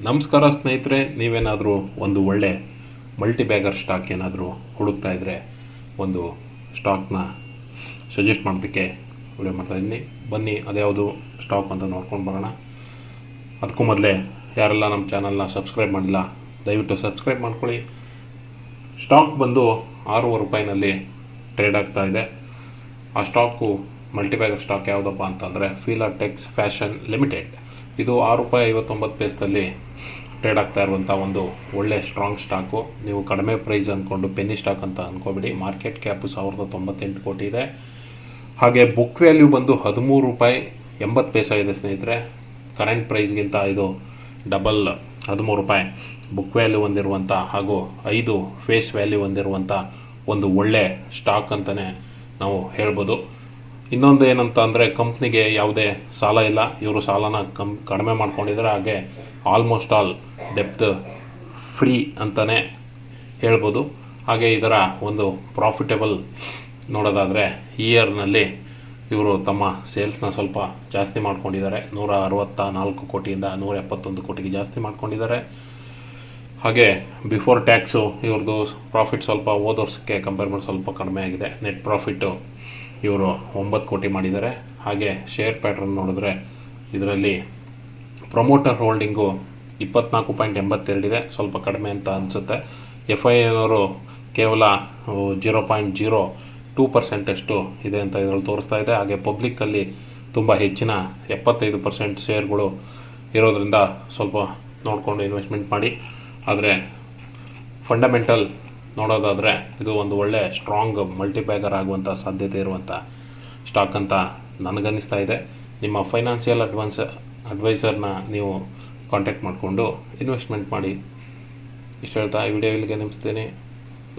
ನಮಸ್ಕಾರ ಸ್ನೇಹಿತರೆ, ನೀವೇನಾದರೂ ಒಂದು ಒಳ್ಳೆ ಮಲ್ಟಿ ಬ್ಯಾಗರ್ ಸ್ಟಾಕ್ ಏನಾದರೂ ಹುಡುಕ್ತಾ ಇದ್ದರೆ ಒಂದು ಸ್ಟಾಕ್ನ ಸಜೆಸ್ಟ್ ಮಾಡೋದಕ್ಕೆ ವಿಡಿಯೋ ಮಾಡ್ತಾಯಿದ್ದೀನಿ. ಬನ್ನಿ ಅದ್ಯಾವುದು ಸ್ಟಾಕ್ ಅಂತ ನೋಡ್ಕೊಂಡು ಬರೋಣ. ಅದಕ್ಕೂ ಮೊದಲೇ ಯಾರೆಲ್ಲ ನಮ್ಮ ಚಾನಲ್ನ ಸಬ್ಸ್ಕ್ರೈಬ್ ಮಾಡಿಲ್ಲ ದಯವಿಟ್ಟು ಸಬ್ಸ್ಕ್ರೈಬ್ ಮಾಡ್ಕೊಳ್ಳಿ. ಸ್ಟಾಕ್ ಬಂದು 6 ರೂಪಾಯಿನಲ್ಲಿ ಟ್ರೇಡ್ ಆಗ್ತಾ ಇದೆ. ಆ ಸ್ಟಾಕು ಮಲ್ಟಿ ಬ್ಯಾಗರ್ ಸ್ಟಾಕ್ ಯಾವುದಪ್ಪ ಅಂತಂದರೆ ಫೀಲರ್ ಟೆಕ್ಸ್ ಫ್ಯಾಷನ್ ಲಿಮಿಟೆಡ್. ಇದು 6 ರೂಪಾಯಿ 59 ಪೈಸದಲ್ಲಿ ಟ್ರೇಡ್ ಆಗ್ತಾ ಇರುವಂಥ ಒಂದು ಒಳ್ಳೆ ಸ್ಟ್ರಾಂಗ್ ಸ್ಟಾಕು. ನೀವು ಕಡಿಮೆ ಪ್ರೈಸ್ ಅಂದ್ಕೊಂಡು ಪೆನ್ನಿ ಸ್ಟಾಕ್ ಅಂತ ಅಂದ್ಕೋಬೇಡಿ. ಮಾರ್ಕೆಟ್ ಕ್ಯಾಪು 1098 ಕೋಟಿ ಇದೆ. ಹಾಗೆ ಬುಕ್ ವ್ಯಾಲ್ಯೂ ಬಂದು 13 ರೂಪಾಯಿ 80 ಪೈಸೆ ಇದೆ ಸ್ನೇಹಿತರೆ. ಕರೆಂಟ್ ಪ್ರೈಸ್ಗಿಂತ ಇದು ಡಬಲ್ 13 ರೂಪಾಯಿ ಬುಕ್ ವ್ಯಾಲ್ಯೂ ಹೊಂದಿರುವಂಥ ಹಾಗೂ 5 ಫೇಸ್ ವ್ಯಾಲ್ಯೂ ಹೊಂದಿರುವಂಥ ಒಂದು ಒಳ್ಳೆ ಸ್ಟಾಕ್ ಅಂತಲೇ ನಾವು ಹೇಳ್ಬೋದು. ಇನ್ನೊಂದು ಏನಂತ ಅಂದರೆ ಕಂಪ್ನಿಗೆ ಯಾವುದೇ ಸಾಲ ಇಲ್ಲ. ಇವರು ಸಾಲನ ಕಡಿಮೆ ಮಾಡ್ಕೊಂಡಿದ್ದಾರೆ. ಹಾಗೆ ಆಲ್ಮೋಸ್ಟ್ ಆಲ್ ಡೆಪ್ತ್ ಫ್ರೀ ಅಂತಲೇ ಹೇಳ್ಬೋದು. ಹಾಗೆ ಇದರ ಒಂದು ಪ್ರಾಫಿಟೇಬಲ್ ನೋಡೋದಾದರೆ ಇಯರ್ನಲ್ಲಿ ಇವರು ತಮ್ಮ ಸೇಲ್ಸ್ನ ಸ್ವಲ್ಪ ಜಾಸ್ತಿ ಮಾಡ್ಕೊಂಡಿದ್ದಾರೆ. 164 ಕೋಟಿಯಿಂದ 171 ಕೋಟಿಗೆ ಜಾಸ್ತಿ ಮಾಡ್ಕೊಂಡಿದ್ದಾರೆ. ಹಾಗೆ ಬಿಫೋರ್ ಟ್ಯಾಕ್ಸು ಇವ್ರದ್ದು ಪ್ರಾಫಿಟ್ ಸ್ವಲ್ಪ ಹೋದ ವರ್ಷಕ್ಕೆ ಕಂಪೇರ್ ಮಾಡಿ ಸ್ವಲ್ಪ ಕಡಿಮೆ ಆಗಿದೆ. ನೆಟ್ ಪ್ರಾಫಿಟ್ಟು ಇವರು 9 ಕೋಟಿ ಮಾಡಿದ್ದಾರೆ. ಹಾಗೆ ಶೇರ್ ಪ್ಯಾಟ್ರನ್ ನೋಡಿದ್ರೆ ಇದರಲ್ಲಿ ಪ್ರಮೋಟರ್ ಹೋಲ್ಡಿಂಗು 24.82 ಇದೆ, ಸ್ವಲ್ಪ ಕಡಿಮೆ ಅಂತ ಅನಿಸುತ್ತೆ. FI ಅವರು ಕೇವಲ 0.02% ಅಷ್ಟು ಇದೆ ಅಂತ ಇದರಲ್ಲಿ ತೋರಿಸ್ತಾ ಇದೆ. ಹಾಗೆ ಪಬ್ಲಿಕ್ಕಲ್ಲಿ ತುಂಬ ಹೆಚ್ಚಿನ 75% ಶೇರ್ಗಳು ಇರೋದ್ರಿಂದ ಸ್ವಲ್ಪ ನೋಡಿಕೊಂಡು ಇನ್ವೆಸ್ಟ್ಮೆಂಟ್ ಮಾಡಿ. ಆದರೆ ಫಂಡಮೆಂಟಲ್ ನೋಡೋದಾದರೆ ಇದು ಒಂದು ಒಳ್ಳೆ ಸ್ಟ್ರಾಂಗ್ ಮಲ್ಟಿಬ್ಯಾಗರ್ ಆಗುವಂಥ ಸಾಧ್ಯತೆ ಇರುವಂಥ ಸ್ಟಾಕ್ ಅಂತ ನನಗನ್ನಿಸ್ತಾ ಇದೆ. ನಿಮ್ಮ ಫೈನಾನ್ಷಿಯಲ್ ಅಡ್ವೈಸರ್ನ ನೀವು ಕಾಂಟ್ಯಾಕ್ಟ್ ಮಾಡಿಕೊಂಡು ಇನ್ವೆಸ್ಟ್ಮೆಂಟ್ ಮಾಡಿ. ಇಷ್ಟು ಹೇಳ್ತಾ ಈ ವಿಡಿಯೋ ಇಲ್ಲಿಗೆ ನಿಲ್ಲಿಸ್ತೀನಿ.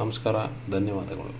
ನಮಸ್ಕಾರ, ಧನ್ಯವಾದಗಳು.